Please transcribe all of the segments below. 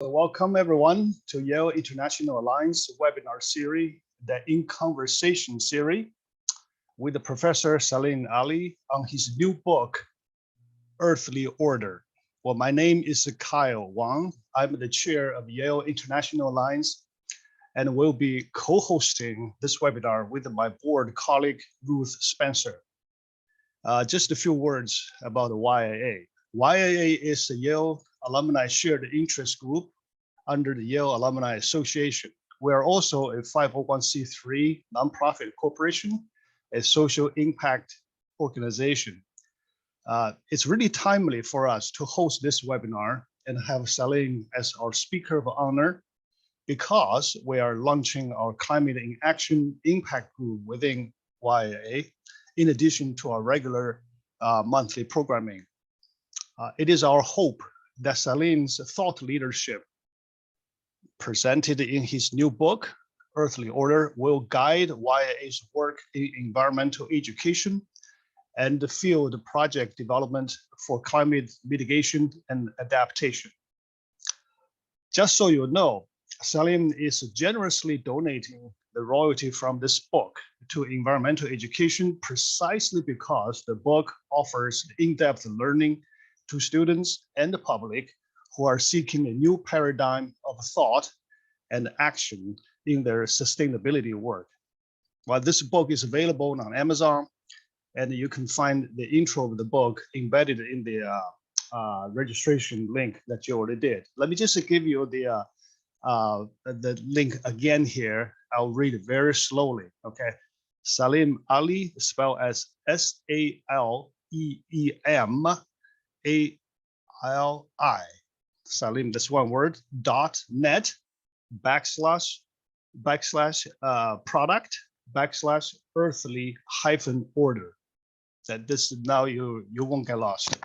Welcome everyone to Yale International Alliance webinar series, the In Conversation series, with Professor Saleem H on his new book, Earthly Order. Well, my name is Kyle Wang. I'm the chair of Yale International Alliance and will be co-hosting this webinar with my board colleague, Ruth Spencer. Just a few words about the YAA. YAA is a Yale Alumni Shared Interest Group under the Yale Alumni Association. We are also a 501c3 nonprofit corporation, a social impact organization. It's really timely for us to host this webinar and have Saleem as our speaker of honor because we are launching our Climate in Action Impact Group within YAA, in addition to our regular monthly programming. It is our hope that Saleem's thought leadership presented in his new book, Earthly Order, will guide YAA's work in environmental education and the field project development for climate mitigation and adaptation. Just so you know, Saleem is generously donating the royalty from this book to environmental education precisely because the book offers in-depth learning to students and the public who are seeking a new paradigm of thought and action in their sustainability work. Well, this book is available on Amazon, and you can find the intro of the book embedded in the registration link that you already did. Let me just give you the link again here. I'll read it very slowly, okay? Saleem H, spelled as S-A-L-E-E-M-A-L-I, Saleem, that's one word, .net / product / earthly order. That this now you won't get lost.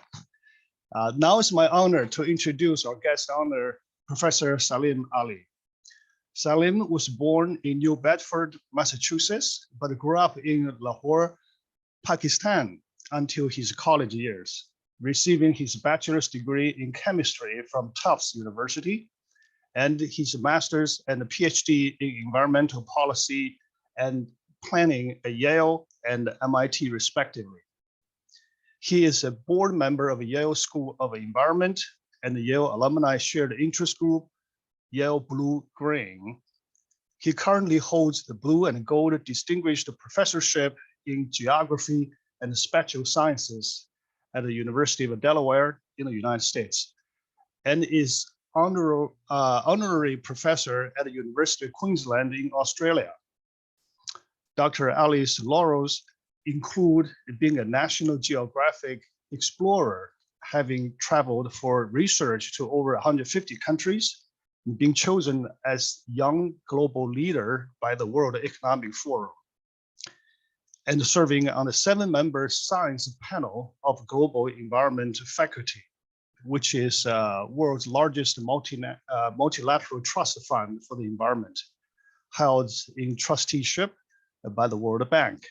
Now it's my honor to introduce our guest honor, Professor Saleem H. Saleem was born in New Bedford, Massachusetts, but grew up in Lahore, Pakistan until his college years, receiving his bachelor's degree in chemistry from Tufts University and his master's and PhD in environmental policy and planning at Yale and MIT respectively. He is a board member of Yale School of Environment and the Yale Alumni Shared Interest Group, Yale Blue Green. He currently holds the Blue and Gold Distinguished Professorship in Geography and Spatial Sciences at the University of Delaware in the United States, and is Honorary Professor at the University of Queensland in Australia. Dr. Ali's laurels include being a National Geographic Explorer, having traveled for research to over 150 countries, and being chosen as Young Global Leader by the World Economic Forum, and serving on the 7-member science panel of Global Environment Faculty, which is world's largest multilateral trust fund for the environment, held in trusteeship by the World Bank.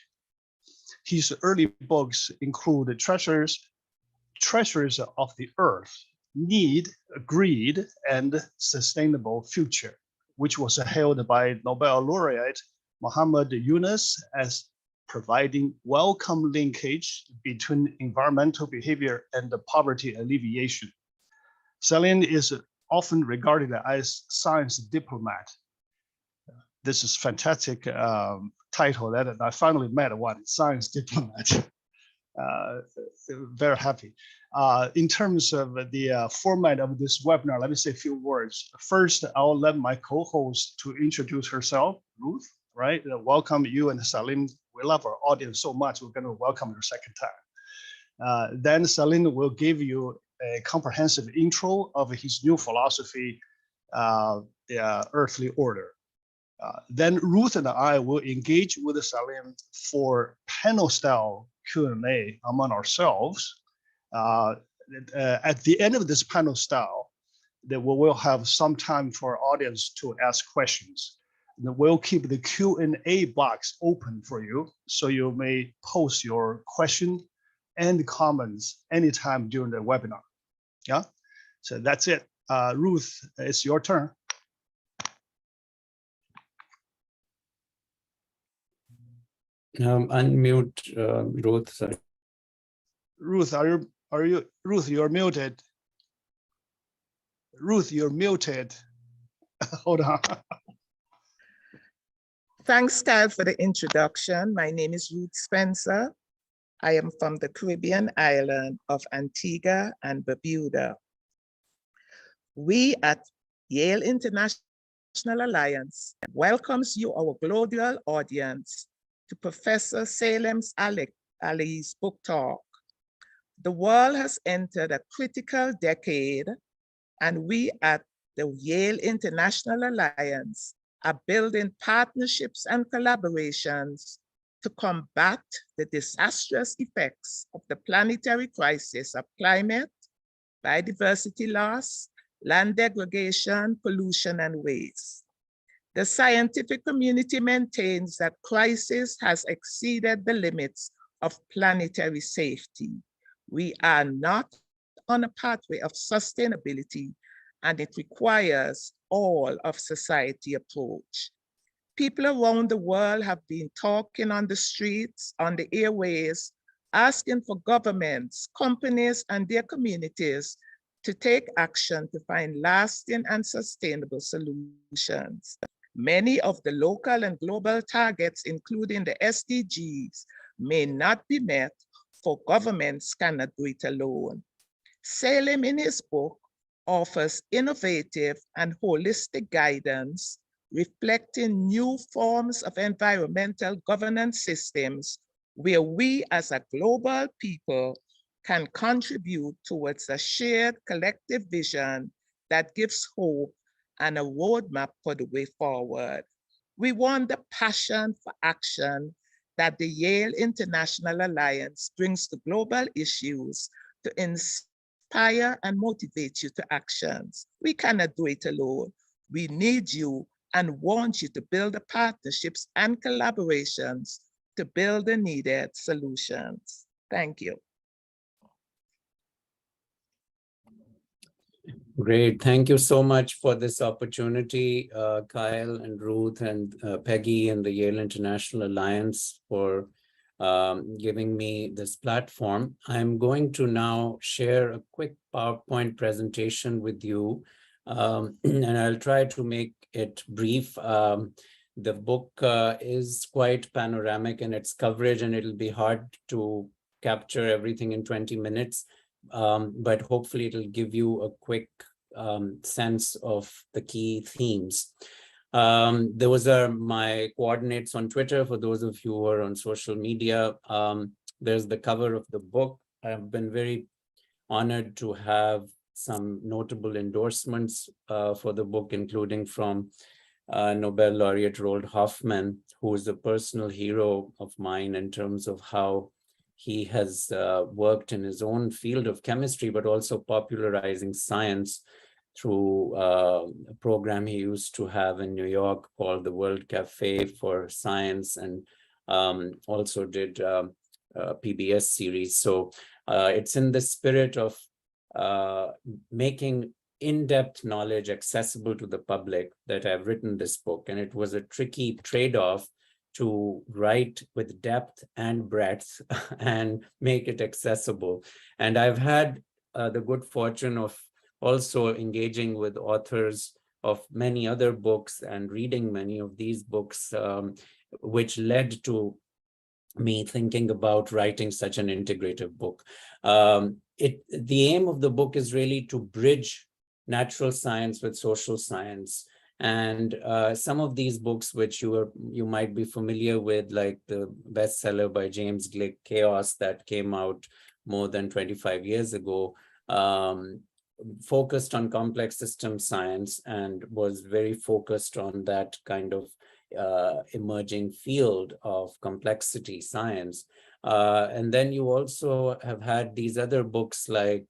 His early books include Treasures of the Earth, Need, Greed, and Sustainable Future, which was hailed by Nobel Laureate Muhammad Yunus as providing welcome linkage between environmental behavior and the poverty alleviation. Saleem is often regarded as science diplomat. This is fantastic title that I finally met one, science diplomat. Very happy. In terms of the format of this webinar, let me say a few words. First, I'll let my co-host to introduce herself, Ruth, right? Welcome you and Saleem. We love our audience so much, we're going to welcome you a second time. Then Saleem will give you a comprehensive intro of his new philosophy, the Earthly Order. Then Ruth and I will engage with Saleem for panel-style Q&A among ourselves. At the end of this panel style, we will have some time for our audience to ask questions. And we'll keep the Q&A box open for you, so you may post your question and comments anytime during the webinar. Yeah, so that's it. Ruth, it's your turn. Unmute Ruth, sorry. Ruth, Ruth, you're muted. Ruth, you're muted. Hold on. Thanks, Kyle, for the introduction. My name is Ruth Spencer. I am from the Caribbean island of Antigua and Barbuda. We at Yale International Alliance welcomes you, our global audience, to Professor Saleem Ali's book talk. The world has entered a critical decade, and we at the Yale International Alliance are building partnerships and collaborations to combat the disastrous effects of the planetary crisis of climate, biodiversity loss, land degradation, pollution, and waste. The scientific community maintains that crisis has exceeded the limits of planetary safety. We are not on a pathway of sustainability, and it requires all of society approach. People around the world have been talking on the streets, on the airways, asking for governments, companies, and their communities to take action to find lasting and sustainable solutions. Many of the local and global targets, including the SDGs, may not be met, for governments cannot do it alone. Saleem, in his book, offers innovative and holistic guidance reflecting new forms of environmental governance systems where we as a global people can contribute towards a shared collective vision that gives hope and a roadmap for the way forward. We want the passion for action that the Yale International Alliance brings to global issues to inspire and motivate you to actions. We cannot do it alone. We need you and want you to build the partnerships and collaborations to build the needed solutions. Thank you. Great. Thank you so much for this opportunity, Kyle and Ruth and Peggy and the Yale International Alliance for giving me this platform. I'm going to now share a quick PowerPoint presentation with you, and I'll try to make it brief. The book is quite panoramic in its coverage, and it'll be hard to capture everything in 20 minutes. But hopefully it'll give you a quick sense of the key themes. Those are my coordinates on Twitter for those of you who are on social media. There's the cover of the book. I've been very honored to have some notable endorsements for the book, including from Nobel Laureate Roald Hoffmann, who is a personal hero of mine in terms of how he has worked in his own field of chemistry, but also popularizing science through a program he used to have in New York called the World Cafe for Science, and also did a PBS series. So it's in the spirit of making in-depth knowledge accessible to the public that I've written this book. And it was a tricky trade-off to write with depth and breadth and make it accessible. And I've had the good fortune of also engaging with authors of many other books and reading many of these books, which led to me thinking about writing such an integrative book. The aim of the book is really to bridge natural science with social science. And some of these books, which you might be familiar with, like the bestseller by James Gleick, Chaos, that came out more than 25 years ago, focused on complex system science and was very focused on that kind of emerging field of complexity science. And then you also have had these other books like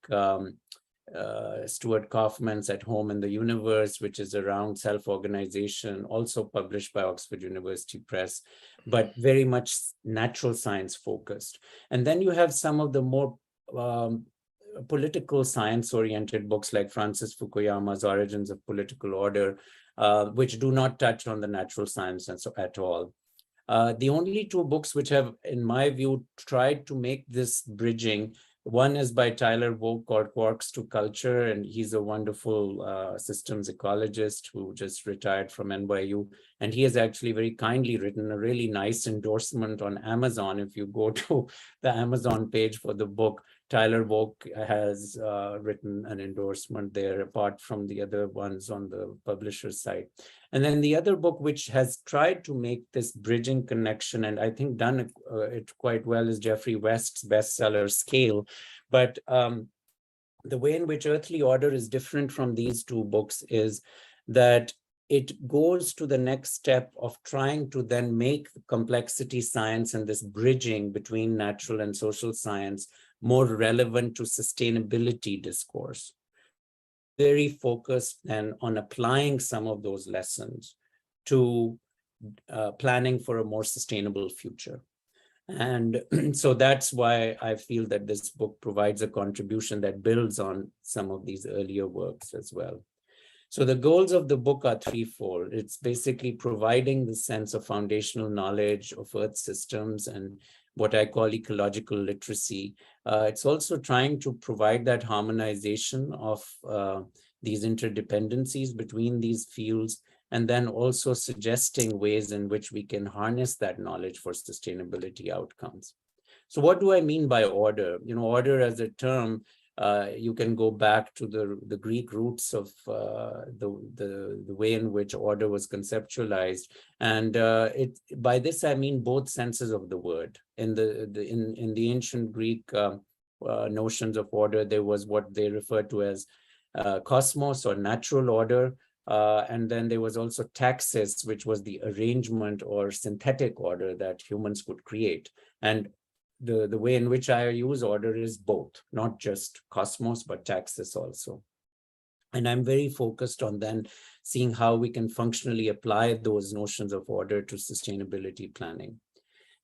Stuart Kaufman's At Home in the Universe, which is around self-organization, also published by Oxford University Press, but very much natural science focused. And then you have some of the more political science-oriented books like Francis Fukuyama's Origins of Political Order, which do not touch on the natural sciences at all. The only two books which have, in my view, tried to make this bridging, one is by Tyler Vogt called Quarks to Culture, and he's a wonderful systems ecologist who just retired from NYU. And he has actually very kindly written a really nice endorsement on Amazon. If you go to the Amazon page for the book, Tyler Vogt has written an endorsement there, apart from the other ones on the publisher's site. And then the other book, which has tried to make this bridging connection, and I think done it quite well, is Jeffrey West's bestseller, Scale. But the way in which Earthly Order is different from these two books is that it goes to the next step of trying to then make complexity science and this bridging between natural and social science more relevant to sustainability discourse. Very focused then on applying some of those lessons to planning for a more sustainable future. And so that's why I feel that this book provides a contribution that builds on some of these earlier works as well. So the goals of the book are threefold. It's basically providing the sense of foundational knowledge of Earth systems and what I call ecological literacy. It's also trying to provide that harmonization of these interdependencies between these fields, and then also suggesting ways in which we can harness that knowledge for sustainability outcomes. So what do I mean by order? You know, order as a term, you can go back to the Greek roots of the way in which order was conceptualized, and by this I mean both senses of the word. In the ancient Greek notions of order, there was what they referred to as cosmos or natural order, and then there was also taxis, which was the arrangement or synthetic order that humans could create. And the way in which I use order is both, not just cosmos, but taxis also. And I'm very focused on then seeing how we can functionally apply those notions of order to sustainability planning.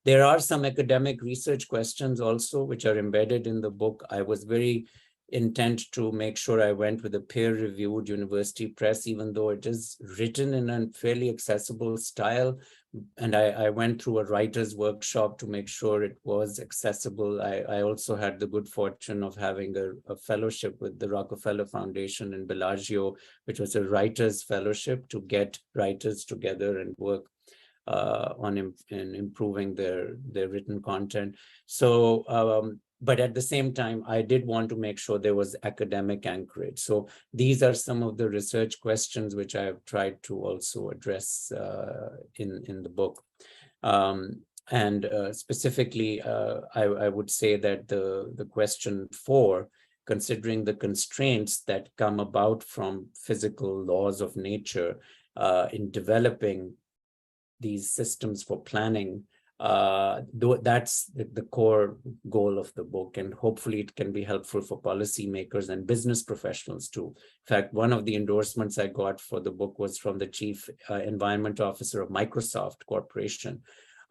There are some academic research questions also, which are embedded in the book. I was very intent to make sure I went with a peer-reviewed university press, even though it is written in a fairly accessible style. And I went through a writer's workshop to make sure it was accessible. I also had the good fortune of having a fellowship with the Rockefeller Foundation in Bellagio, which was a writer's fellowship to get writers together and work on improving their written content. So, but at the same time, I did want to make sure there was academic anchorage. So these are some of the research questions which I have tried to also address in the book. And specifically, I would say that the question 4, considering the constraints that come about from physical laws of nature in developing these systems for planning, that's the core goal of the book, and hopefully it can be helpful for policymakers and business professionals too. In fact, one of the endorsements I got for the book was from the chief environment officer of Microsoft Corporation,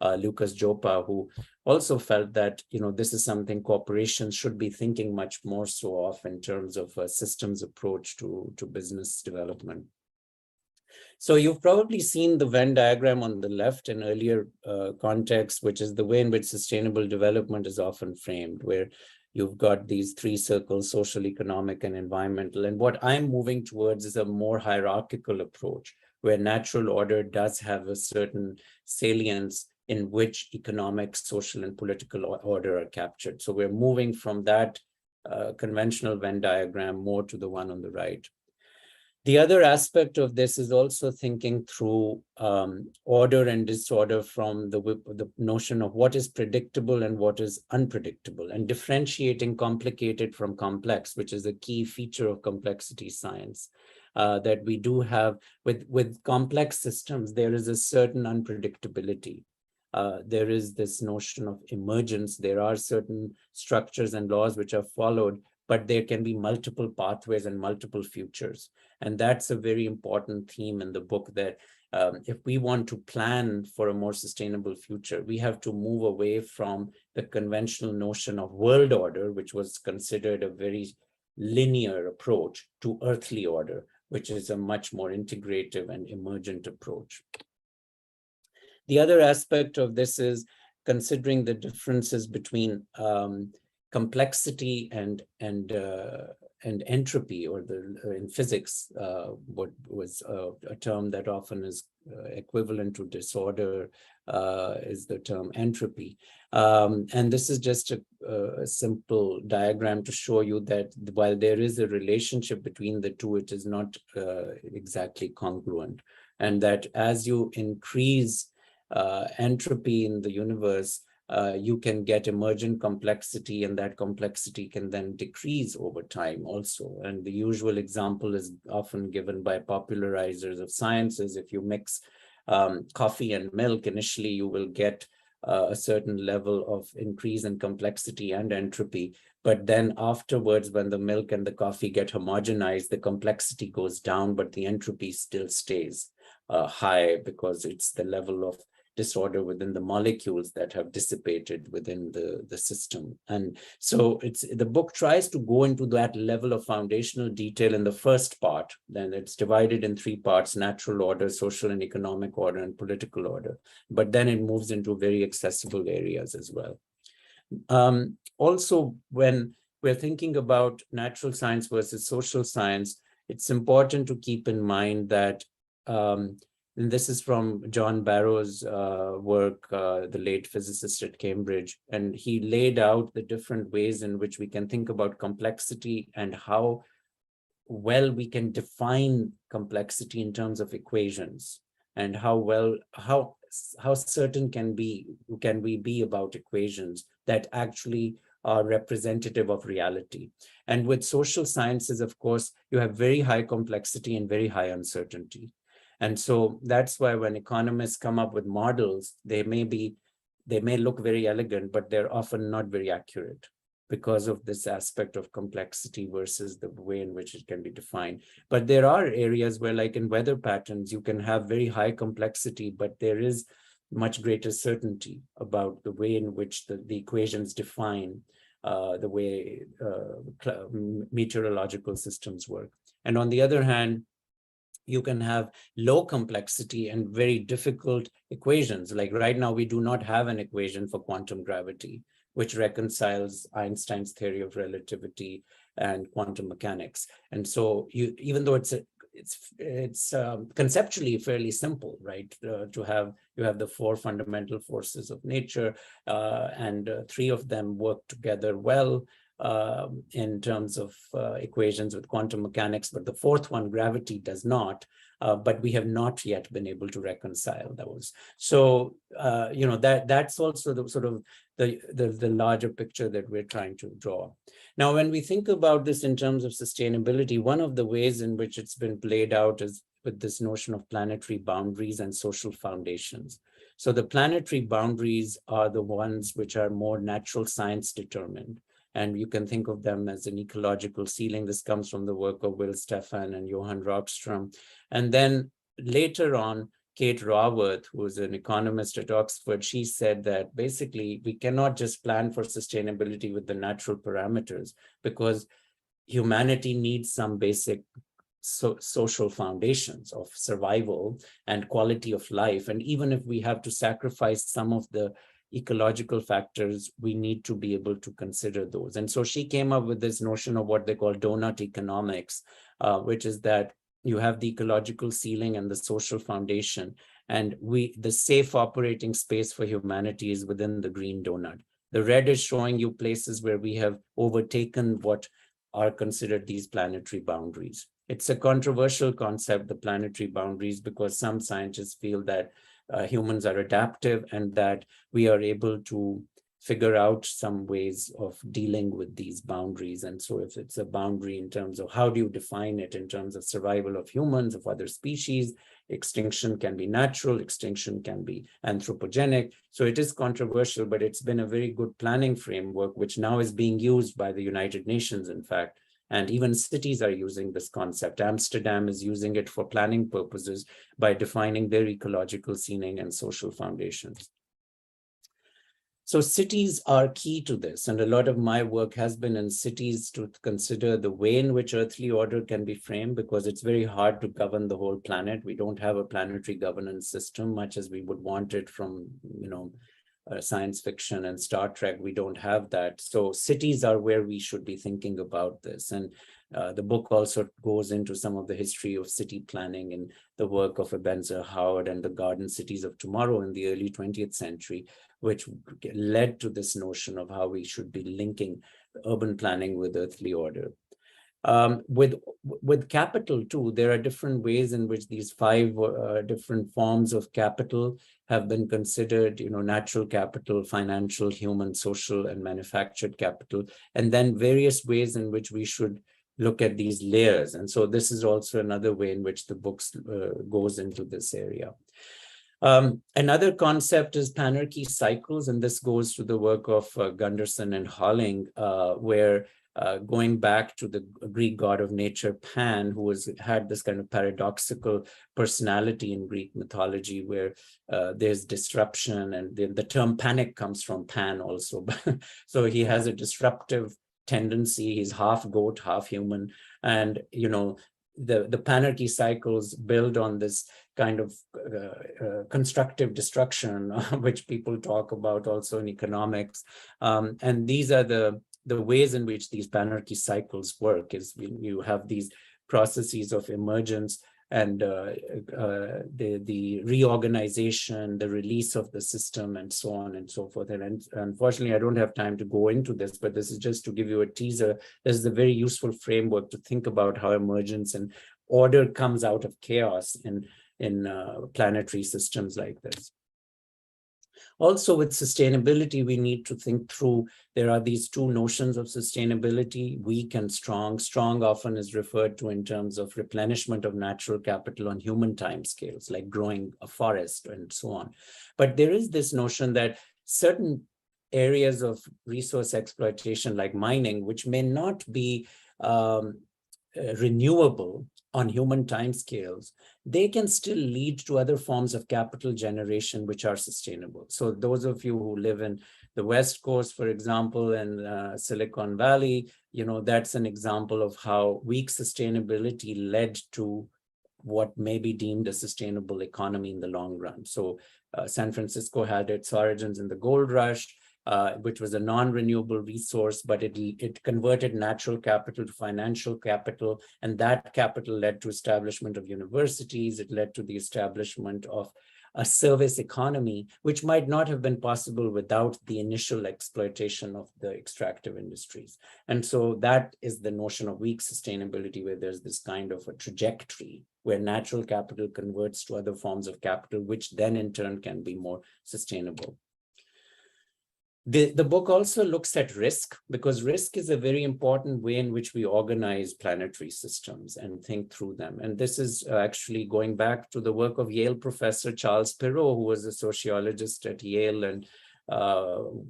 Lucas Joppa, who also felt that, you know, this is something corporations should be thinking much more so of in terms of a systems approach to business development. So you've probably seen the Venn diagram on the left in earlier contexts, which is the way in which sustainable development is often framed, where you've got these 3 circles: social, economic, and environmental. And what I'm moving towards is a more hierarchical approach, where natural order does have a certain salience in which economic, social, and political order are captured. So we're moving from that conventional Venn diagram more to the one on the right. The other aspect of this is also thinking through order and disorder from the notion of what is predictable and what is unpredictable, and differentiating complicated from complex, which is a key feature of complexity science. That we do have with complex systems, there is a certain unpredictability. There is this notion of emergence. There are certain structures and laws which are followed, but there can be multiple pathways and multiple futures. And that's a very important theme in the book, that if we want to plan for a more sustainable future, we have to move away from the conventional notion of world order, which was considered a very linear approach, to earthly order, which is a much more integrative and emergent approach. The other aspect of this is considering the differences between complexity and entropy, or in physics, what was a term that often is equivalent to disorder is the term entropy. And this is just a simple diagram to show you that while there is a relationship between the two, it is not exactly congruent. And that as you increase entropy in the universe, you can get emergent complexity, and that complexity can then decrease over time also. And the usual example is often given by popularizers of sciences. If you mix coffee and milk, initially you will get a certain level of increase in complexity and entropy. But then afterwards, when the milk and the coffee get homogenized, the complexity goes down, but the entropy still stays high, because it's the level of disorder within the molecules that have dissipated within the system. And so the book tries to go into that level of foundational detail in the first part. Then it's divided in 3 parts: natural order, social and economic order, and political order. But then it moves into very accessible areas as well. Also, when we're thinking about natural science versus social science, it's important to keep in mind that and this is from John Barrow's work, the late physicist at Cambridge, and he laid out the different ways in which we can think about complexity and how well we can define complexity in terms of equations, and how certain can we be about equations that actually are representative of reality. And with social sciences, of course, you have very high complexity and very high uncertainty. And so that's why when economists come up with models, they may look very elegant, but they're often not very accurate because of this aspect of complexity versus the way in which it can be defined. But there are areas where, like in weather patterns, you can have very high complexity, but there is much greater certainty about the way in which the equations define the way meteorological systems work. And on the other hand, you can have low complexity and very difficult equations. Like right now, we do not have an equation for quantum gravity, which reconciles Einstein's theory of relativity and quantum mechanics. And so even though it's conceptually fairly simple, right? You have the 4 fundamental forces of nature, and 3 of them work together well in terms of equations with quantum mechanics, but the 4th one, gravity, does not. But we have not yet been able to reconcile those. So that's also the sort of the larger picture that we're trying to draw. Now, when we think about this in terms of sustainability, one of the ways in which it's been played out is with this notion of planetary boundaries and social foundations. So the planetary boundaries are the ones which are more natural science determined. And you can think of them as an ecological ceiling. This comes from the work of Will Stephan and Johan Rockström. And then later on, Kate Raworth, who is an economist at Oxford, she said that basically we cannot just plan for sustainability with the natural parameters, because humanity needs some basic social foundations of survival and quality of life. And even if we have to sacrifice some of the ecological factors, we need to be able to consider those. And so she came up with this notion of what they call donut economics, which is that you have the ecological ceiling and the social foundation, and the safe operating space for humanity is within the green donut. The red is showing you places where we have overtaken what are considered these planetary boundaries. It's a controversial concept, the planetary boundaries, because some scientists feel that humans are adaptive and that we are able to figure out some ways of dealing with these boundaries. And so if it's a boundary in terms of how do you define it in terms of survival of humans, of other species, extinction can be natural, extinction can be anthropogenic. So it is controversial, but it's been a very good planning framework, which now is being used by the United Nations, in fact, And even cities are using this concept. Amsterdam is using it for planning purposes by defining their ecological scening and social foundations. So cities are key to this, and a lot of my work has been in cities to consider the way in which earthly order can be framed, because it's very hard to govern the whole planet. We don't have a planetary governance system, much as we would want it from, science fiction and Star Trek. We don't have that. So cities are where we should be thinking about this. And the book also goes into some of the history of city planning and the work of Ebenezer Howard and the Garden Cities of Tomorrow in the early 20th century, which led to this notion of how we should be linking urban planning with earthly order. With capital too, there are different ways in which these 5 different forms of capital have been considered, natural capital, financial, human, social, and manufactured capital, and then various ways in which we should look at these layers. And so this is also another way in which the book goes into this area. Another concept is panarchy cycles, and this goes to the work of Gunderson and Holling, where going back to the Greek god of nature, Pan, who had this kind of paradoxical personality in Greek mythology, where there's disruption, and the term panic comes from Pan also. So he has a disruptive tendency. He's half goat, half human, and the panarchy cycles build on this kind of constructive destruction, which people talk about also in economics. And these are the ways in which these panarchy cycles work, is you have these processes of emergence and the reorganization, the release of the system, and so on and so forth. And unfortunately, I don't have time to go into this, but this is just to give you a teaser. This is a very useful framework to think about how emergence and order comes out of chaos in planetary systems like this. Also, with sustainability, we need to think through, there are these 2 notions of sustainability, weak and strong. Strong often is referred to in terms of replenishment of natural capital on human timescales, like growing a forest and so on. But there is this notion that certain areas of resource exploitation, like mining, which may not be renewable on human timescales, they can still lead to other forms of capital generation which are sustainable. So those of you who live in the West Coast, for example, and Silicon Valley, that's an example of how weak sustainability led to what may be deemed a sustainable economy in the long run. So San Francisco had its origins in the gold rush, which was a non-renewable resource, but it converted natural capital to financial capital, and that capital led to establishment of universities. It led to the establishment of a service economy, which might not have been possible without the initial exploitation of the extractive industries. And so that is the notion of weak sustainability, where there's this kind of a trajectory where natural capital converts to other forms of capital, which then in turn can be more sustainable. The book also looks at risk, because risk is a very important way in which we organize planetary systems and think through them. And this is actually going back to the work of Yale professor Charles Perrow, who was a sociologist at Yale and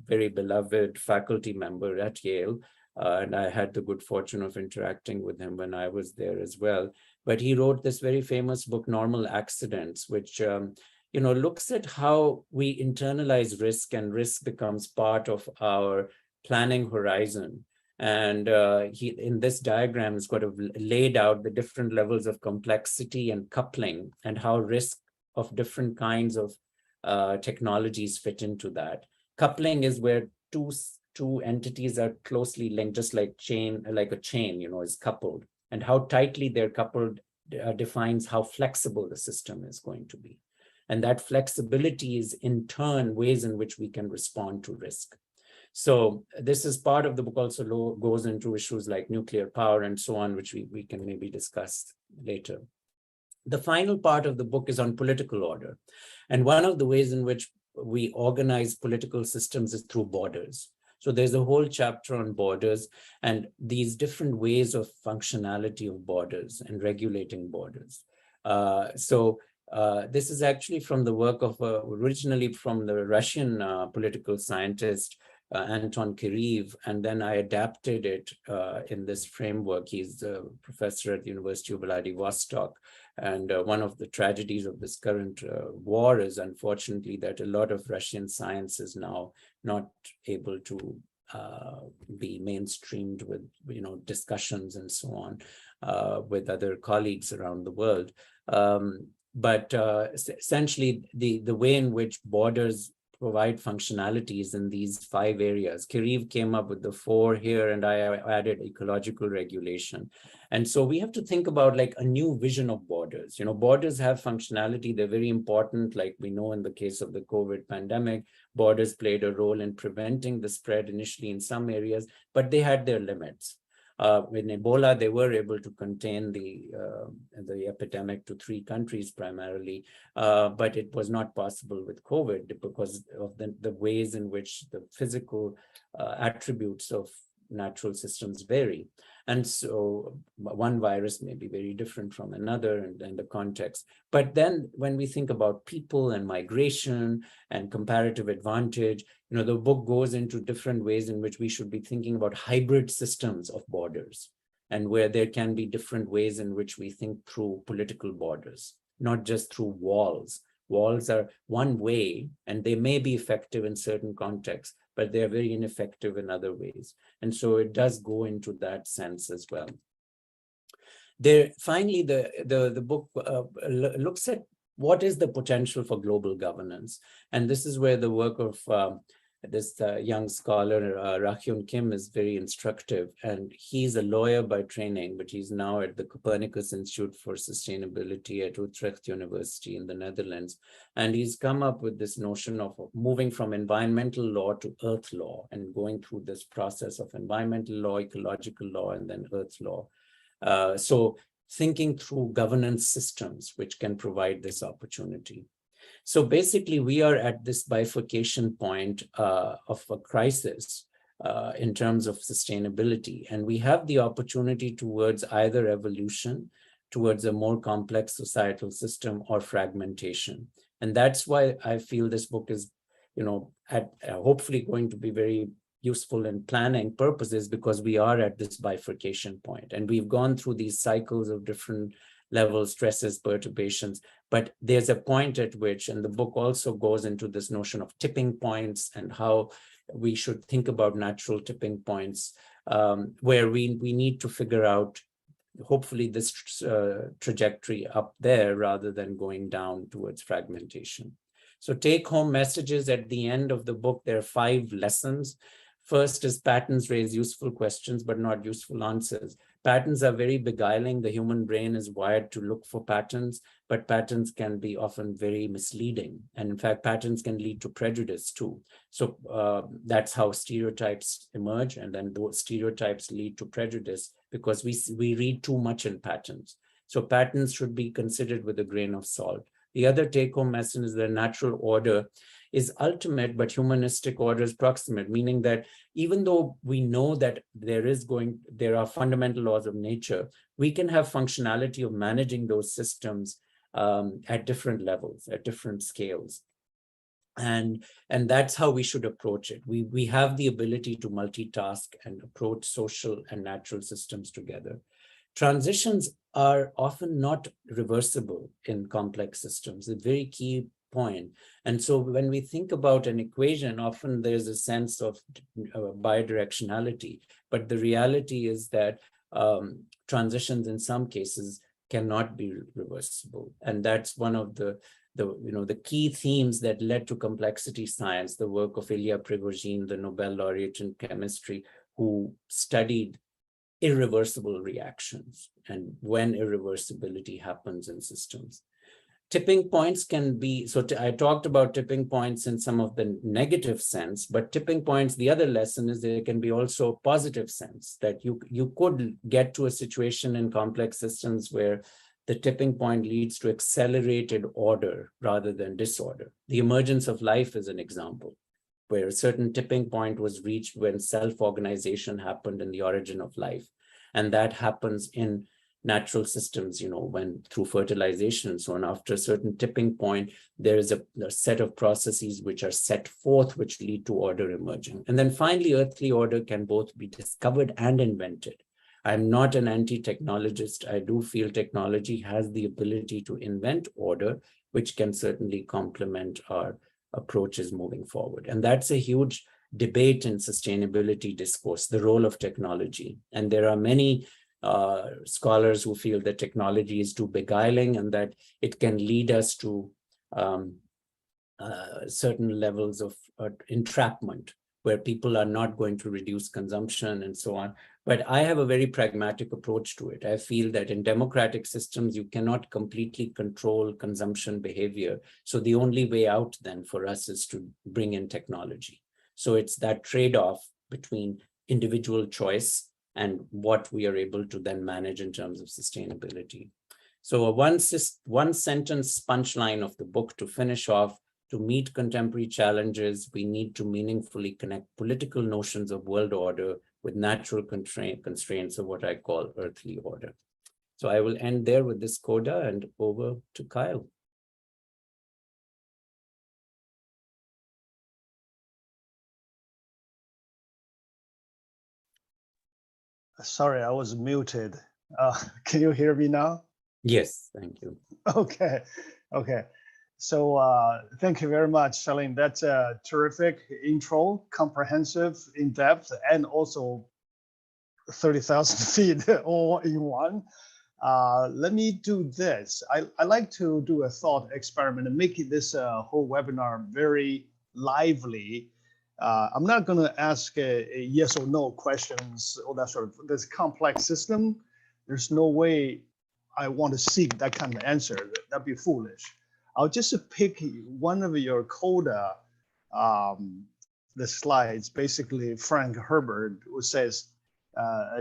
very beloved faculty member at Yale. And I had the good fortune of interacting with him when I was there as well. But he wrote this very famous book, Normal Accidents, which looks at how we internalize risk, and risk becomes part of our planning horizon. And in this diagram is kind of laid out the different levels of complexity and coupling, and how risk of different kinds of technologies fit into that. Coupling is where two entities are closely linked, just like a chain, is coupled, and how tightly they're coupled defines how flexible the system is going to be. And that flexibility is in turn ways in which we can respond to risk. So this is part of the book, also goes into issues like nuclear power and so on, which we can maybe discuss later. The final part of the book is on political order. And one of the ways in which we organize political systems is through borders. So there's a whole chapter on borders and these different ways of functionality of borders and regulating borders. This is actually from the work of originally from the Russian political scientist Anton Kiriv, and then I adapted it in this framework. He's a professor at the University of Vladivostok. And one of the tragedies of this current war is, unfortunately, that a lot of Russian science is now not able to be mainstreamed with, discussions and so on with other colleagues around the world. But essentially, the way in which borders provide functionalities in these 5 areas. Kiriv came up with the 4 here, and I added ecological regulation. And so we have to think about like a new vision of borders. Borders have functionality. They're very important. Like we know in the case of the COVID pandemic, borders played a role in preventing the spread initially in some areas, but they had their limits. In Ebola, they were able to contain the epidemic to 3 countries primarily, but it was not possible with COVID because of the ways in which the physical attributes of natural systems vary. And so one virus may be very different from another and the context. But then when we think about people and migration and comparative advantage, the book goes into different ways in which we should be thinking about hybrid systems of borders, and where there can be different ways in which we think through political borders, not just through walls. Walls are one way, and they may be effective in certain contexts, but they're very ineffective in other ways. And so it does go into that sense as well. Finally, the book looks at what is the potential for global governance. And this is where the work of this young scholar, Rahyun Kim, is very instructive. And he's a lawyer by training, but he's now at the Copernicus Institute for Sustainability at Utrecht University in the Netherlands. And he's come up with this notion of moving from environmental law to earth law and going through this process of environmental law, ecological law, and then earth law. So thinking through governance systems, which can provide this opportunity. So basically, we are at this bifurcation point of a crisis in terms of sustainability. And we have the opportunity towards either evolution, towards a more complex societal system, or fragmentation. And that's why I feel this book is, hopefully going to be very useful in planning purposes, because we are at this bifurcation point. And we've gone through these cycles of different levels, stresses, perturbations, but there's a point at which, and the book also goes into this notion of tipping points and how we should think about natural tipping points, where we need to figure out, hopefully, this trajectory up there rather than going down towards fragmentation. So take-home messages at the end of the book, there are 5 lessons. First is patterns raise useful questions, but not useful answers. Patterns are very beguiling. The human brain is wired to look for patterns, but patterns can be often very misleading. And in fact, patterns can lead to prejudice too. So that's how stereotypes emerge. And then those stereotypes lead to prejudice because we read too much in patterns. So patterns should be considered with a grain of salt. The other take-home message is that natural order is ultimate, but humanistic order is proximate, meaning that even though we know that there are fundamental laws of nature, we can have functionality of managing those systems at different levels, at different scales. And that's how we should approach it. We have the ability to multitask and approach social and natural systems together. Transitions are often not reversible in complex systems, a very key point. And so when we think about an equation, often there's a sense of bidirectionality, but the reality is that transitions in some cases cannot be reversible. And that's one of the key themes that led to complexity science, the work of Ilya Prigogine, the Nobel Laureate in chemistry, who studied irreversible reactions and when irreversibility happens in systems. Tipping points can be, I talked about tipping points in some of the negative sense, but tipping points, the other lesson is there can be also a positive sense that you could get to a situation in complex systems where the tipping point leads to accelerated order rather than disorder. The emergence of life is an example, where a certain tipping point was reached when self-organization happened in the origin of life. And that happens in natural systems, when through fertilization and so on, after a certain tipping point, there is a set of processes which are set forth, which lead to order emerging. And then finally, earthly order can both be discovered and invented. I'm not an anti-technologist. I do feel technology has the ability to invent order, which can certainly complement our approaches moving forward. And that's a huge debate in sustainability discourse, the role of technology. And there are many scholars who feel that technology is too beguiling and that it can lead us to certain levels of entrapment, where people are not going to reduce consumption and so on. But I have a very pragmatic approach to it. I feel that in democratic systems, you cannot completely control consumption behavior. So the only way out then for us is to bring in technology. So it's that trade-off between individual choice and what we are able to then manage in terms of sustainability. So a one sentence punchline of the book to finish off: to meet contemporary challenges, we need to meaningfully connect political notions of world order with natural constraints of what I call earthly order. So I will end there with this coda and over to Kyle. Sorry, I was muted. Can you hear me now? Yes, thank you. Okay. So thank you very much, Saleem. That's a terrific intro, comprehensive, in-depth, and also 30,000 feet all in one. Let me do this. I like to do a thought experiment and make this whole webinar very lively. I'm not going to ask a yes or no questions or that sort of this complex system. There's no way I want to seek that kind of answer. That'd be foolish. I'll just pick one of your coda, the slides. Basically, Frank Herbert, who says,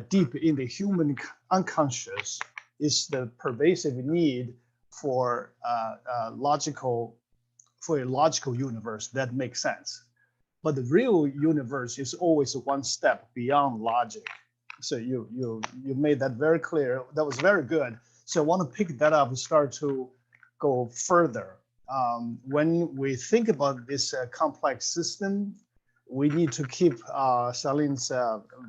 deep in the human unconscious is the pervasive need for a logical universe that makes sense. But the real universe is always one step beyond logic. So you made that very clear. That was very good. So I want to pick that up and start to go further. When we think about this complex system, we need to keep Saleem's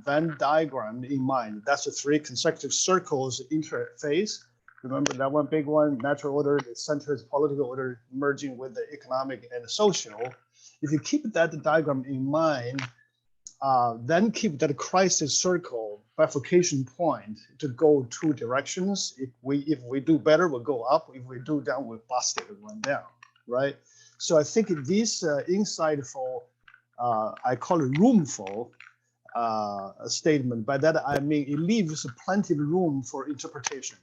Venn diagram in mind. That's the three consecutive circles interface. Remember that one big one, natural order, the center is political order merging with the economic and the social. If you keep that diagram in mind, then keep that crisis circle bifurcation point to go two directions. If we do better, we'll go up. If we do down, we'll bust it and run down, right? So I think this insightful, I call it roomful statement. By that I mean it leaves plenty of room for interpretation,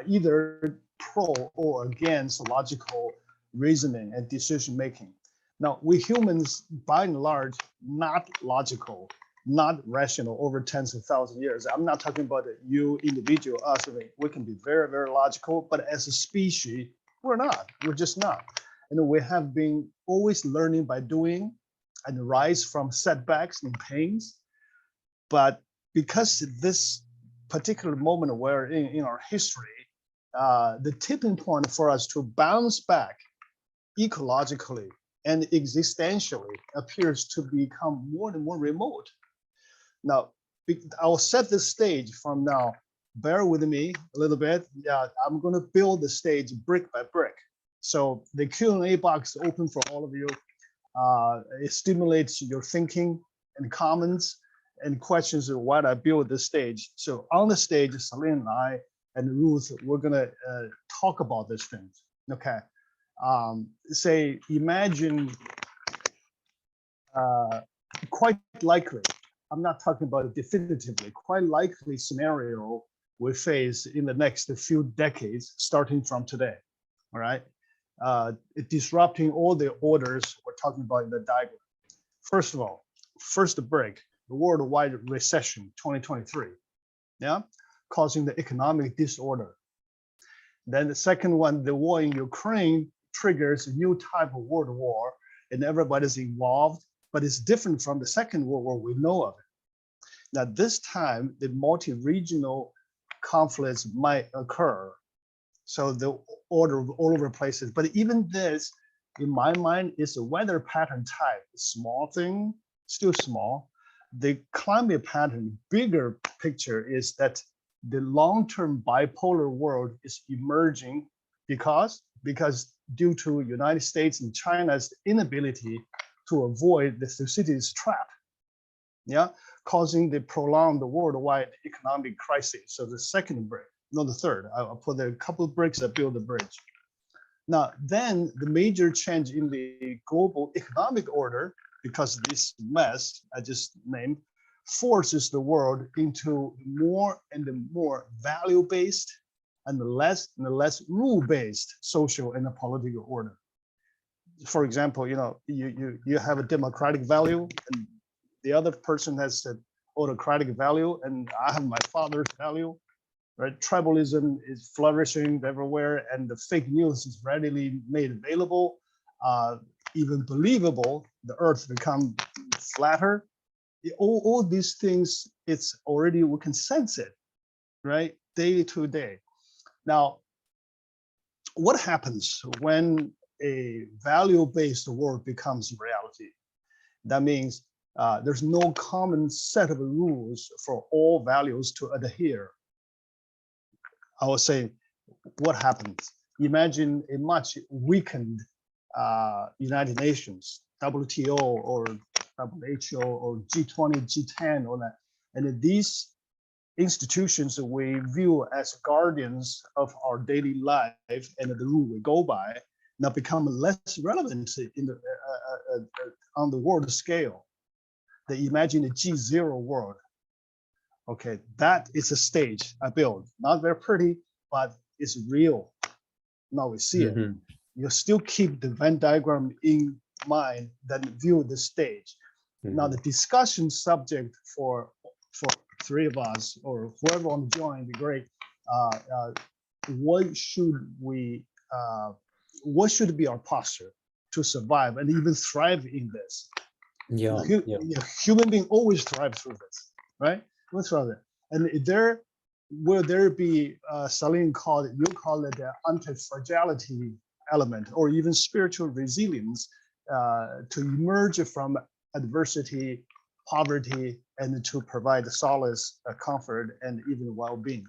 either pro or against logical reasoning and decision making. Now, we humans, by and large, not logical, not rational over tens of thousands of years. I'm not talking about you, individual, us. We can be very, very logical, but as a species, we're not. We're just not. And we have been always learning by doing and rise from setbacks and pains. But because this particular moment we're in our history, the tipping point for us to bounce back ecologically and existentially appears to become more and more remote. Now, I'll set the stage from now. Bear with me a little bit. Yeah, I'm going to build the stage brick by brick. So the Q&A box is open for all of you. It stimulates your thinking and comments and questions of what I build the stage. So on the stage, Saleem and I and Ruth, we're going to talk about these things. Okay. Say, imagine quite likely, I'm not talking about it definitively, quite likely scenario we face in the next few decades, starting from today, all right? Disrupting all the orders we're talking about in the diagram. First of all, first break, the worldwide recession, 2023, yeah, causing the economic disorder. Then the second one, the war in Ukraine triggers a new type of world war, and everybody's involved, but it's different from the Second World War we know of it. Now, this time, the multi-regional conflicts might occur. So the order all over places. But even this, in my mind, is a weather pattern type. Small thing, still small. The climate pattern, bigger picture is that the long-term bipolar world is emerging because due to United States and China's inability to avoid the Thucydides trap, yeah, causing the prolonged worldwide economic crisis. So the second brick, not the third. I'll put a couple of bricks that build the bridge. Now, then the major change in the global economic order, because this mess I just named, forces the world into more and more value-based and less rule-based social and political order. For example, you have a democratic value, and the other person has an autocratic value, and I have my father's value, right? Tribalism is flourishing everywhere, and the fake news is readily made available, even believable. The earth become flatter. All these things, it's already, we can sense it, right? Day to day. Now, what happens when a value-based world becomes reality? That means there's no common set of rules for all values to adhere. I would say, what happens? Imagine a much weakened United Nations, WTO or WHO or G20, G10, all that. And these institutions that we view as guardians of our daily life and the rule we go by now become less relevant in the, on the world scale. They imagine a G0 world. Okay, that is a stage I built. Not very pretty, but it's real. Now we see it. You still keep the Venn diagram in mind, then view the stage. Now the discussion subject for three of us or whoever want to join, be great. What should be our posture to survive and even thrive in this? Human being always thrive through this, right? What's rather, and will there be Saleem you call it the anti-fragility element or even spiritual resilience to emerge from adversity, poverty, and to provide solace, comfort, and even well-being.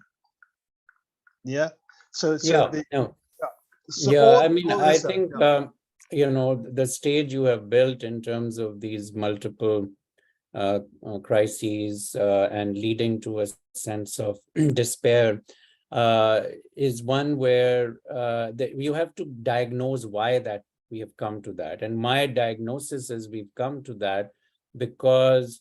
Yeah. So I mean, I think the stage you have built in terms of these multiple crises and leading to a sense of despair is one where you have to diagnose why that we have come to that. And my diagnosis is we've come to that because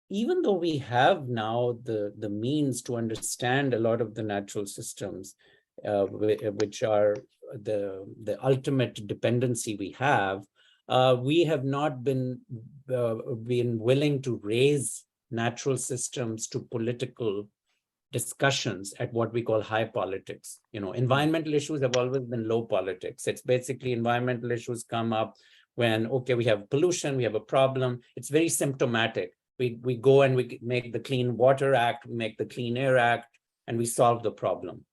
even though we have now the means to understand a lot of the natural systems, which are the ultimate dependency we have not been willing to raise natural systems to political discussions at what we call high politics. Environmental issues have always been low politics. It's basically environmental issues come up when, okay, we have pollution, we have a problem. It's very symptomatic. We go and we make the Clean Water Act, we make the Clean Air Act, and we solve the problem.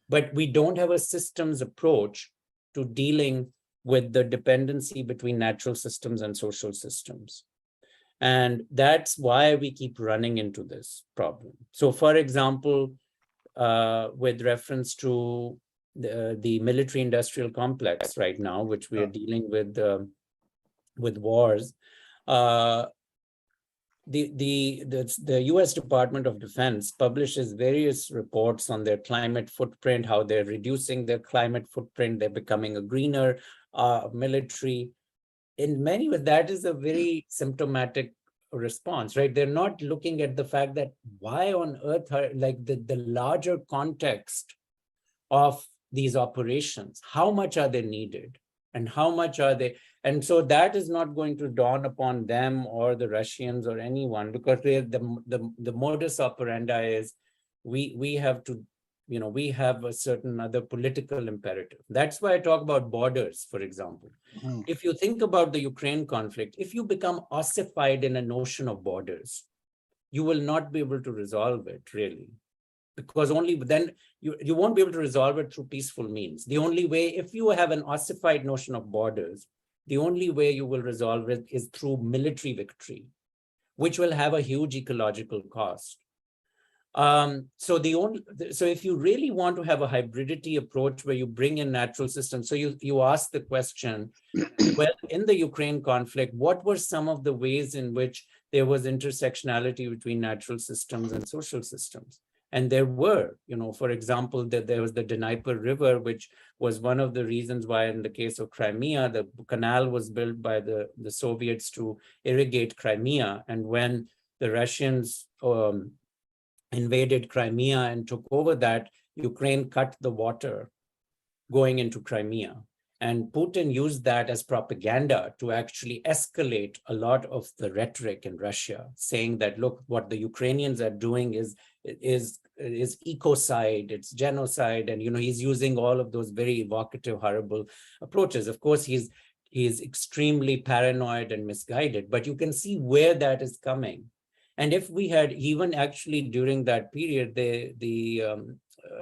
But we don't have a systems approach to dealing with the dependency between natural systems and social systems. And that's why we keep running into this problem. So for example, with reference to the military industrial complex right now, which we are dealing with wars, the US Department of Defense publishes various reports on their climate footprint, how they're reducing their climate footprint, they're becoming a greener military. In many ways, that is a very symptomatic response, right? They're not looking at the fact that why on earth are like the larger context of these operations, how much are they needed and how much are they? And so that is not going to dawn upon them or the Russians or anyone, because the modus operandi is we have to, we have a certain other political imperative. That's why I talk about borders, for example. If you think about the Ukraine conflict, if you become ossified in a notion of borders, you will not be able to resolve it, really. because only then you won't be able to resolve it through peaceful means. The only way, if you have an ossified notion of borders, the only way you will resolve it is through military victory, which will have a huge ecological cost. So if you really want to have a hybridity approach where you bring in natural systems, so you ask the question, well, in the Ukraine conflict, what were some of the ways in which there was intersectionality between natural systems and social systems? And there were, for example, that there was the Dnieper River, which was one of the reasons why, in the case of Crimea, the canal was built by the Soviets to irrigate Crimea. And when the Russians invaded Crimea and took over that, Ukraine cut the water going into Crimea. And Putin used that as propaganda to actually escalate a lot of the rhetoric in Russia, saying that, look, what the Ukrainians are doing is ecocide, it's genocide. And, he's using all of those very evocative, horrible approaches. Of course, he's extremely paranoid and misguided, but you can see where that is coming. And if we had even actually during that period, the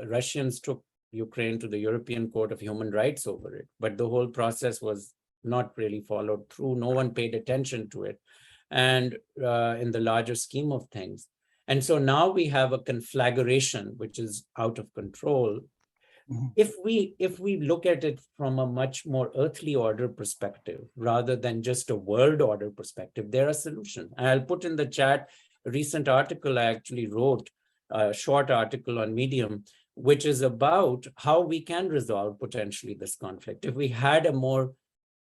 Russians took Ukraine to the European Court of Human Rights over it, but the whole process was not really followed through. No one paid attention to it, and in the larger scheme of things. And so now we have a conflagration, which is out of control. Mm-hmm. If we look at it from a much more earthly order perspective, rather than just a world order perspective, there are solutions. And I'll put in the chat a recent article I actually wrote, a short article on Medium, which is about how we can resolve potentially this conflict if we had a more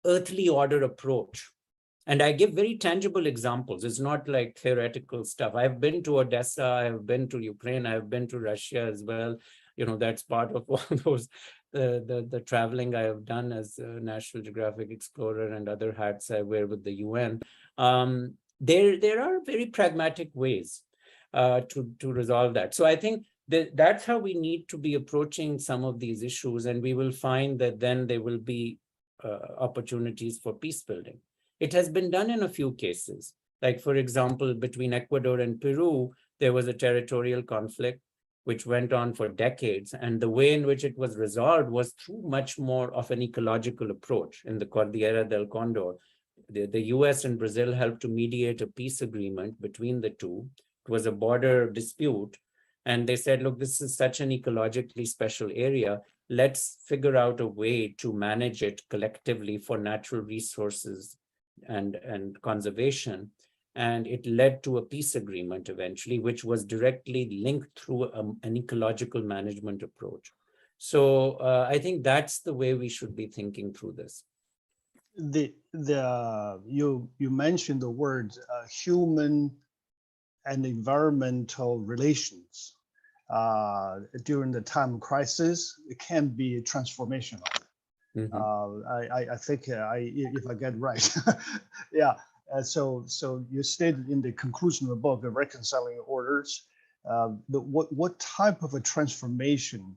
earthly order approach. And I give very tangible examples. It's not like theoretical stuff. I've been to Odessa, I've been to Ukraine, I've been to Russia as well. That's part of all those, the traveling I have done as a National Geographic Explorer and other hats I wear with the UN. There are very pragmatic ways to resolve that. So I think that's how we need to be approaching some of these issues, and we will find that then there will be opportunities for peace building. It has been done in a few cases. Like, for example, between Ecuador and Peru, there was a territorial conflict which went on for decades. And the way in which it was resolved was through much more of an ecological approach in the Cordillera del Condor. The US and Brazil helped to mediate a peace agreement between the two. It was a border dispute. And they said, look, this is such an ecologically special area. Let's figure out a way to manage it collectively for natural resources and conservation. And it led to a peace agreement eventually, which was directly linked through an ecological management approach. So I think that's the way we should be thinking through this. You mentioned the words human and environmental relations during the time of crisis. It can be transformational. Mm-hmm. I think if I get right, yeah. So you stated in the conclusion of the book, the reconciling orders, what type of a transformation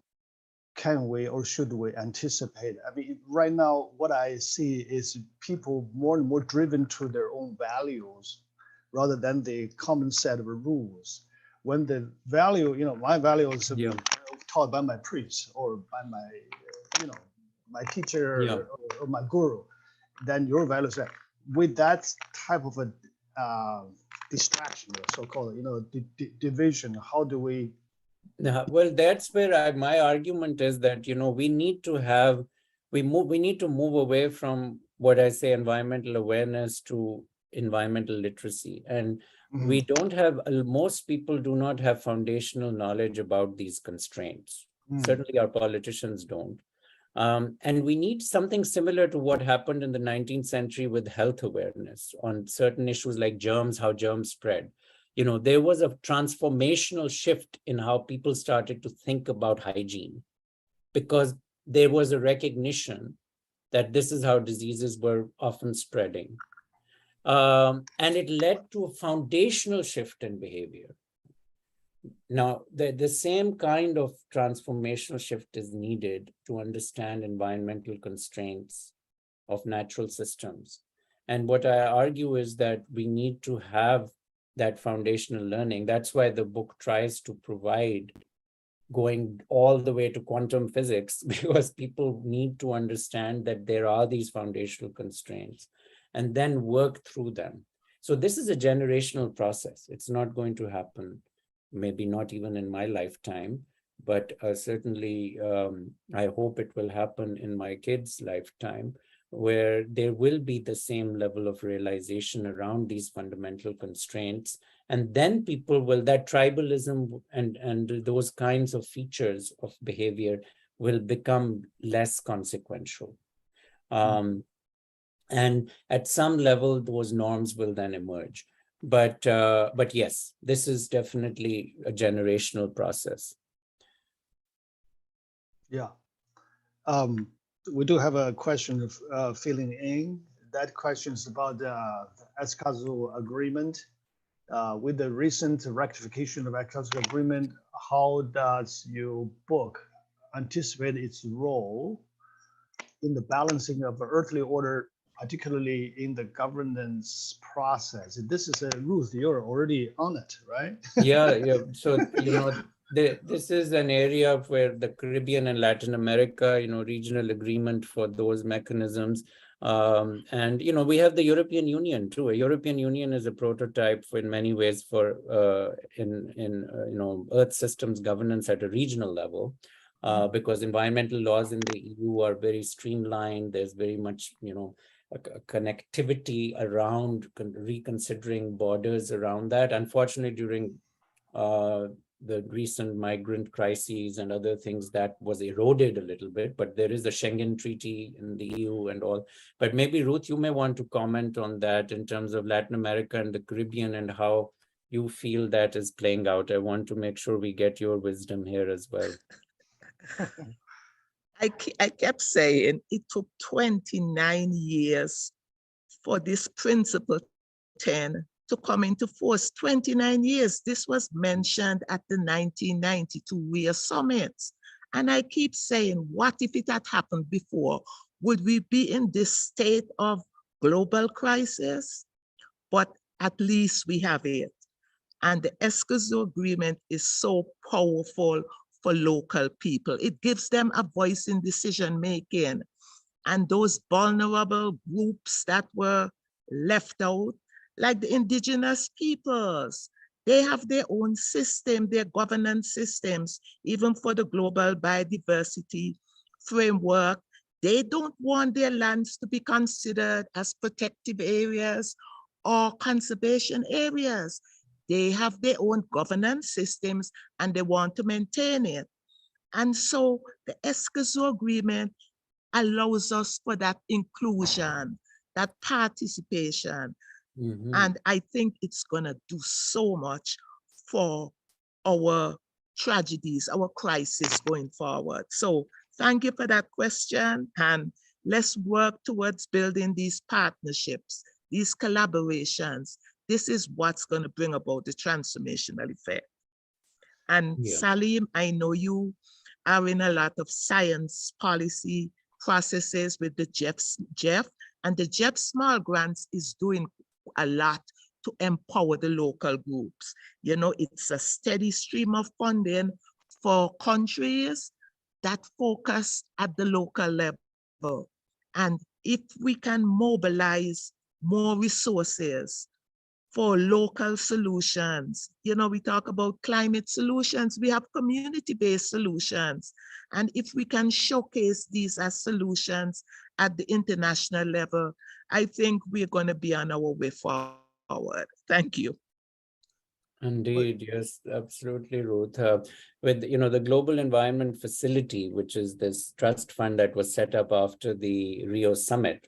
can we or should we anticipate? I mean, right now, what I see is people more and more driven to their own values rather than the common set of rules. When the value, my values are taught by my priest or by my, my teacher or my guru, then your values are. With that type of a distraction, so-called, division, how do we? Well, that's where my argument is that we need to move away from what I say environmental awareness to environmental literacy, and we don't have. Most people do not have foundational knowledge about these constraints. Certainly, our politicians don't. And we need something similar to what happened in the 19th century with health awareness on certain issues like germs, how germs spread. There was a transformational shift in how people started to think about hygiene because there was a recognition that this is how diseases were often spreading. And it led to a foundational shift in behavior. Now, the same kind of transformational shift is needed to understand environmental constraints of natural systems. And what I argue is that we need to have that foundational learning. That's why the book tries to provide going all the way to quantum physics, because people need to understand that there are these foundational constraints and then work through them. So this is a generational process. It's not going to happen, maybe not even in my lifetime, but certainly I hope it will happen in my kids' lifetime, where there will be the same level of realization around these fundamental constraints. And then people will, that tribalism and those kinds of features of behavior will become less consequential. And at some level, those norms will then emerge. But yes, this is definitely a generational process. Yeah. We do have a question of filling in. That question is about the Escazú agreement. With the recent rectification of Escazú agreement, how does your book anticipate its role in the balancing of the earthly order, particularly in the governance process? This is Ruth, you're already on it, right? Yeah. So, this is an area where the Caribbean and Latin America, regional agreement for those mechanisms. And, we have the European Union too. A European Union is a prototype in many ways for Earth systems governance at a regional level, because environmental laws in the EU are very streamlined. There's very much, a connectivity around reconsidering borders around that. Unfortunately, during the recent migrant crises and other things, that was eroded a little bit, but there is a Schengen Treaty in the EU and all. But maybe Ruth, you may want to comment on that in terms of Latin America and the Caribbean and how you feel that is playing out. I want to make sure we get your wisdom here as well. I kept saying it took 29 years for this principle 10 to come into force. 29 years. This was mentioned at the 1992 Rio Summit. And I keep saying, what if it had happened before? Would we be in this state of global crisis? But at least we have it. And the Escazú Agreement is so powerful for local people. It gives them a voice in decision making. And those vulnerable groups that were left out, like the indigenous peoples, they have their own system, their governance systems, even for the global biodiversity framework. They don't want their lands to be considered as protective areas or conservation areas. They have their own governance systems and they want to maintain it. And so the Escazú Agreement allows us for that inclusion, that participation. And I think it's gonna do so much for our tragedies, our crisis going forward. So thank you for that question. And let's work towards building these partnerships, these collaborations. This is what's gonna bring about the transformational effect. And Saleem, I know you are in a lot of science policy processes with the Jeff, and the Jeff Small Grants is doing a lot to empower the local groups. It's a steady stream of funding for countries that focus at the local level. And if we can mobilize more resources for local solutions, we talk about climate solutions, we have community-based solutions. And if we can showcase these as solutions at the international level, I think we're going to be on our way forward. Thank you. Indeed, yes, absolutely, Ruth. With the Global Environment Facility, which is this trust fund that was set up after the Rio Summit,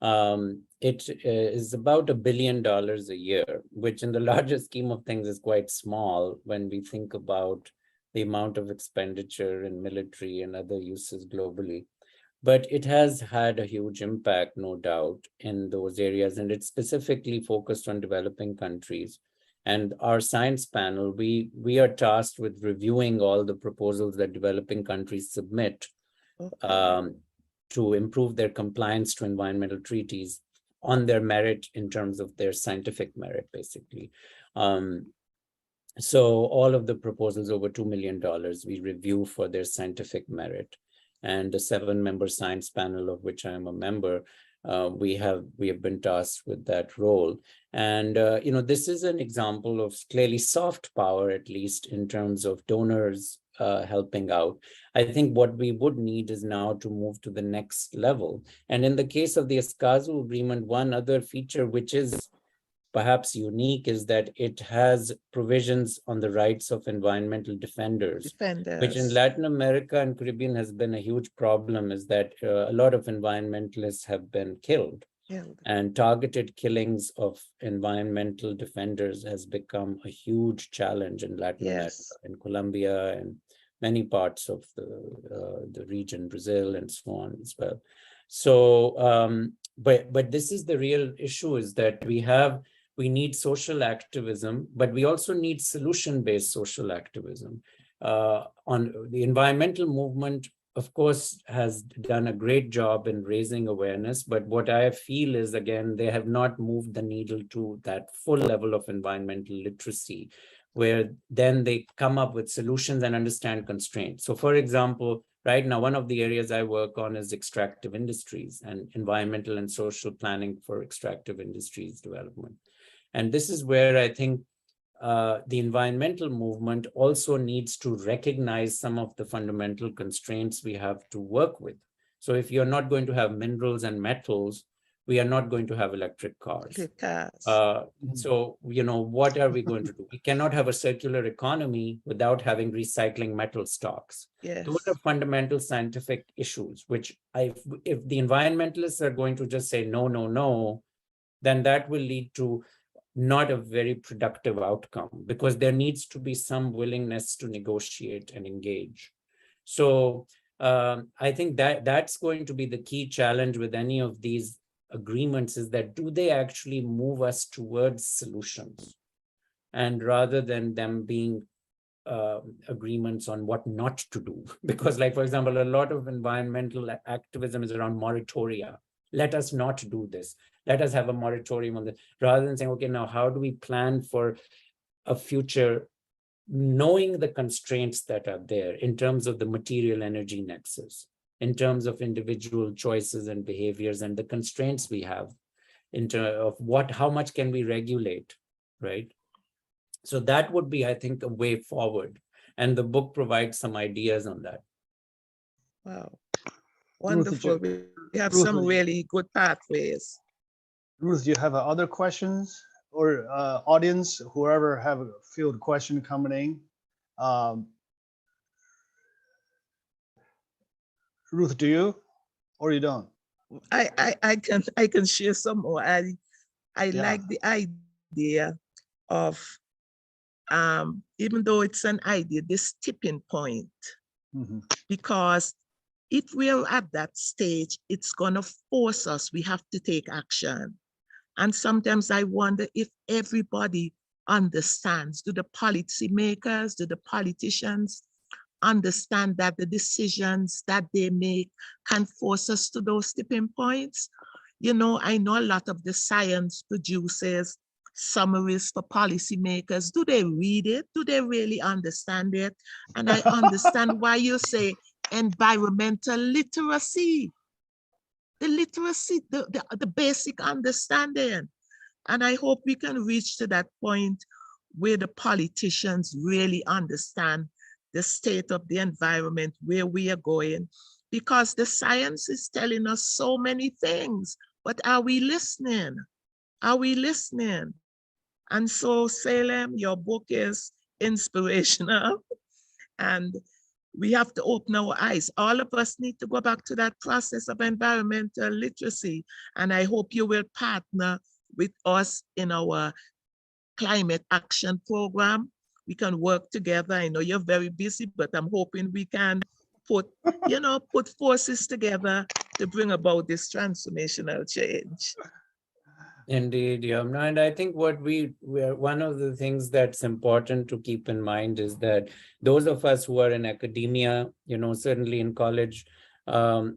it is about $1 billion a year, which in the larger scheme of things is quite small when we think about the amount of expenditure in military and other uses globally. But it has had a huge impact, no doubt, in those areas, and it's specifically focused on developing countries. And our science panel, we are tasked with reviewing all the proposals that developing countries submit to improve their compliance to environmental treaties on their merit in terms of their scientific merit, basically. So all of the proposals over $2 million, we review for their scientific merit. And the 7-member science panel, of which I am a member, we have been tasked with that role. And this is an example of clearly soft power, at least in terms of donors helping out. I think what we would need is now to move to the next level. And in the case of the Escazú Agreement, one other feature which is perhaps unique is that it has provisions on the rights of environmental defenders, which in Latin America and Caribbean has been a huge problem, is that a lot of environmentalists have been killed. And targeted killings of environmental defenders has become a huge challenge in Latin America, in Colombia and many parts of the region, Brazil and so on as well. So, but this is the real issue, is that we need social activism, but we also need solution-based social activism. On the environmental movement, of course, has done a great job in raising awareness, but what I feel is, again, they have not moved the needle to that full level of environmental literacy, where then they come up with solutions and understand constraints. So for example, right now, one of the areas I work on is extractive industries and environmental and social planning for extractive industries development. And this is where I think the environmental movement also needs to recognize some of the fundamental constraints we have to work with. So if you're not going to have minerals and metals, we are not going to have electric cars. So, what are we going to do? We cannot have a circular economy without having recycling metal stocks. Those are fundamental scientific issues, which if the environmentalists are going to just say, no, no, no, then that will lead to not a very productive outcome, because there needs to be some willingness to negotiate and engage. So I think that's going to be the key challenge with any of these agreements, is that do they actually move us towards solutions, and rather than them being agreements on what not to do. Because, like, for example, a lot of environmental activism is around moratoria. Let us not do this. Let us have a moratorium on this, rather than saying, okay, now how do we plan for a future, knowing the constraints that are there in terms of the material energy nexus, in terms of individual choices and behaviors and the constraints we have in terms of how much can we regulate, right? So that would be, I think, a way forward. And the book provides some ideas on that. Wow. Wonderful. We have some really good pathways. Ruth, do you have other questions, or audience, whoever have a field question coming in? Ruth, do you, or you don't? I can share some more. I like the idea of, even though it's an idea, this tipping point, because if we're at that stage, it's gonna force us, we have to take action. And sometimes I wonder if everybody understands, do the policymakers, do the politicians understand that the decisions that they make can force us to those tipping points? I know a lot of the science produces summaries for policymakers. Do they read it? Do they really understand it? And I understand why you say environmental literacy. The literacy, the basic understanding. And I hope we can reach to that point where the politicians really understand the state of the environment, where we are going, because the science is telling us so many things, but are we listening? Are we listening? And so, Saleem, your book is inspirational, and we have to open our eyes. All of us need to go back to that process of environmental literacy. And I hope you will partner with us in our climate action program. We can work together. I know you're very busy, but I'm hoping we can put forces together to bring about this transformational change. Indeed, yeah. And I think one of the things that's important to keep in mind is that those of us who are in academia, certainly in college,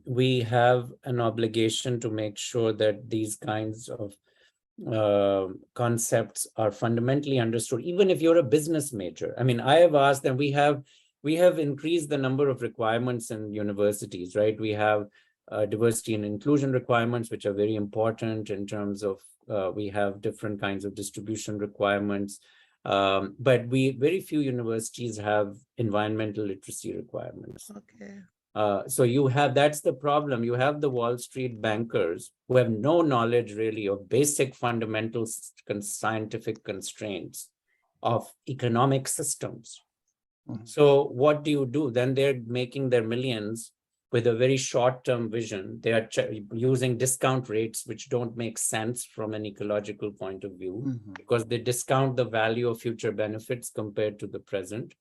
we have an obligation to make sure that these kinds of concepts are fundamentally understood, even if you're a business major. I mean, I have asked, and we have increased the number of requirements in universities, right? We have diversity and inclusion requirements, which are very important in terms of we have different kinds of distribution requirements. But very few universities have environmental literacy requirements. Okay. So that's the problem. You have the Wall Street bankers who have no knowledge really of basic fundamental scientific constraints of economic systems. Mhm. So what do? Then they're making their millions with a very short-term vision. They are using discount rates, which don't make sense from an ecological point of view, Mhm. because they discount the value of future benefits compared to the present.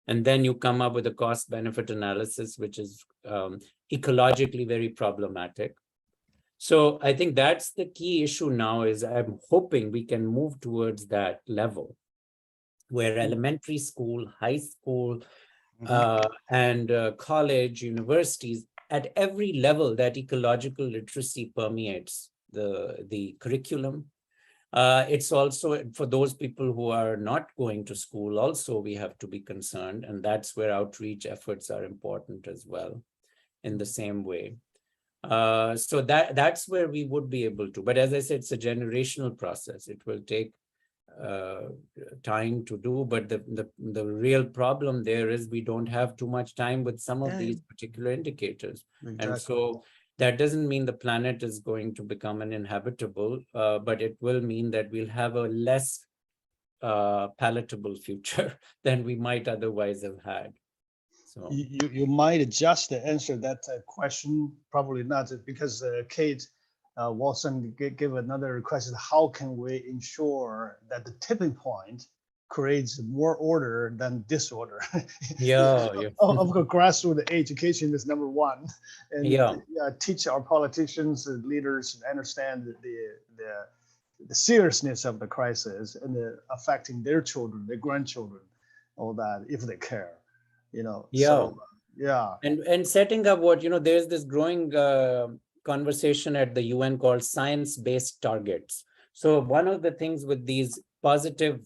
And then you come up with a cost benefit analysis, which is ecologically very problematic. So I think that's the key issue now, is I'm hoping we can move towards that level where elementary school, high school, and college, universities, at every level, that ecological literacy permeates the curriculum. It's also for those people who are not going to school, also we have to be concerned, and that's where outreach efforts are important as well, in the same way. So that's where we would be able to, but as I said, it's a generational process. It will take time to do, but the real problem there is we don't have too much time with some of these particular indicators. Exactly. And so that doesn't mean the planet is going to become uninhabitable, but it will mean that we'll have a less palatable future than we might otherwise have had. So You might just answer that question, probably not, because Kate Watson gave another question: how can we ensure that the tipping point creates more order than disorder? yeah. Of course, grassroots education is number one, and Yeah. teach our politicians and leaders understand the seriousness of the crisis and affecting their children, their grandchildren, all that, if they care. Yeah. So yeah. And setting up what, there's this growing conversation at the UN called science-based targets. So one of the things with these positive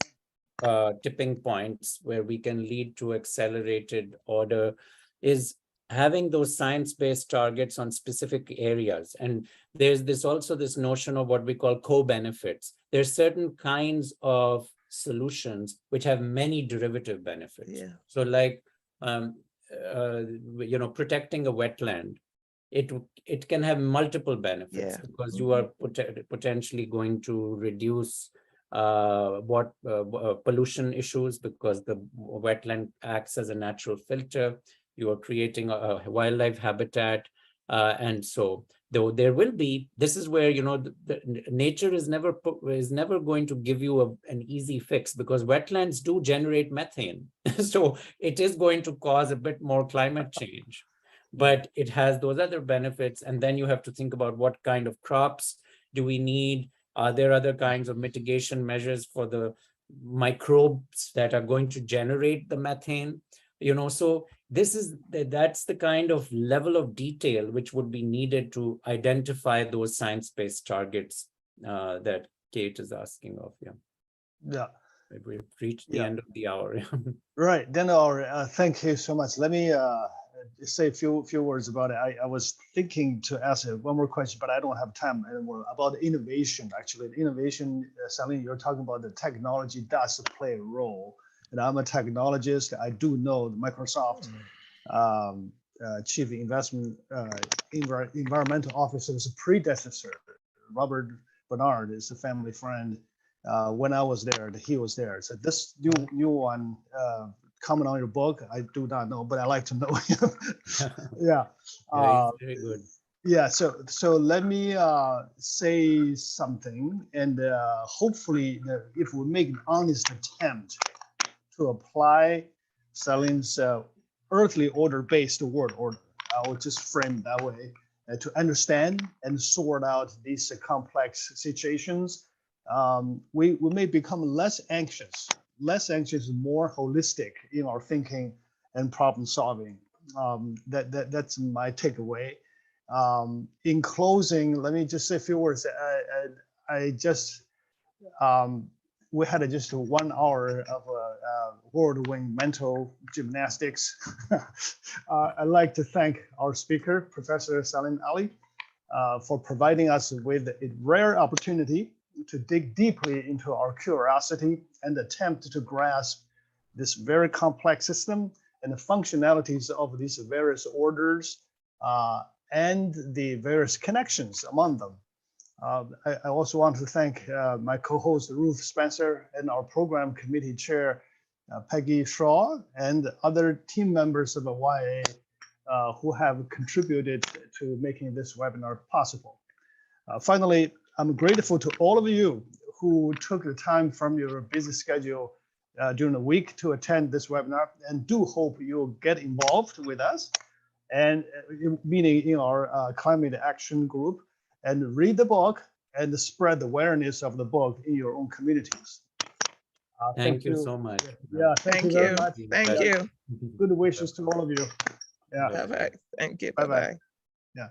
tipping points where we can lead to accelerated order is having those science-based targets on specific areas. And there's also this notion of what we call co-benefits. There's certain kinds of solutions which have many derivative benefits. Yeah. So like, protecting a wetland, it can have multiple benefits, because you are potentially going to reduce pollution issues, because the wetland acts as a natural filter. You are creating a wildlife habitat, and so there will be. This is where the nature is never going to give you an easy fix, because wetlands do generate methane, so it is going to cause a bit more climate change. But it has those other benefits, and then you have to think about what kind of crops do we need. Are there other kinds of mitigation measures for the microbes that are going to generate the methane? So that's the kind of level of detail which would be needed to identify those science-based targets that Kate is asking of. Yeah. We've reached the end of the hour. Right. Then, thank you so much. Let me say a few words about it. I was thinking to ask one more question, but I don't have time anymore, about innovation. Actually, innovation, Saleem, you're talking about the technology does play a role. And I'm a technologist. I do know Microsoft chief environmental officer's predecessor, Robert Bernard, is a family friend. When I was there, he was there. So this new one, comment on your book, I do not know, but I like to know him. Yeah. Very good. Yeah. So let me say something, and hopefully, if we make an honest attempt to apply Saleem's earthly order-based world order, I will just frame it that way, to understand and sort out these complex situations. We may become less anxious, more holistic in our thinking and problem solving. That's my takeaway. In closing, let me just say a few words. I just we had just 1 hour of whirlwind mental gymnastics. I'd like to thank our speaker, Professor Saleem H, for providing us with a rare opportunity to dig deeply into our curiosity and attempt to grasp this very complex system and the functionalities of these various orders and the various connections among them. I also want to thank my co-host Ruth Spencer and our program committee chair Peggy Shaw and other team members of the YA who have contributed to making this webinar possible. Finally, I'm grateful to all of you who took the time from your busy schedule during the week to attend this webinar, and do hope you'll get involved with us and meaning in our climate action group, and read the book and spread the awareness of the book in your own communities. Thank you so much. Yeah, thank you very much. Thank you. Good wishes to all of you. Yeah. Bye-bye. Thank you. Bye-bye. Bye-bye. Yeah.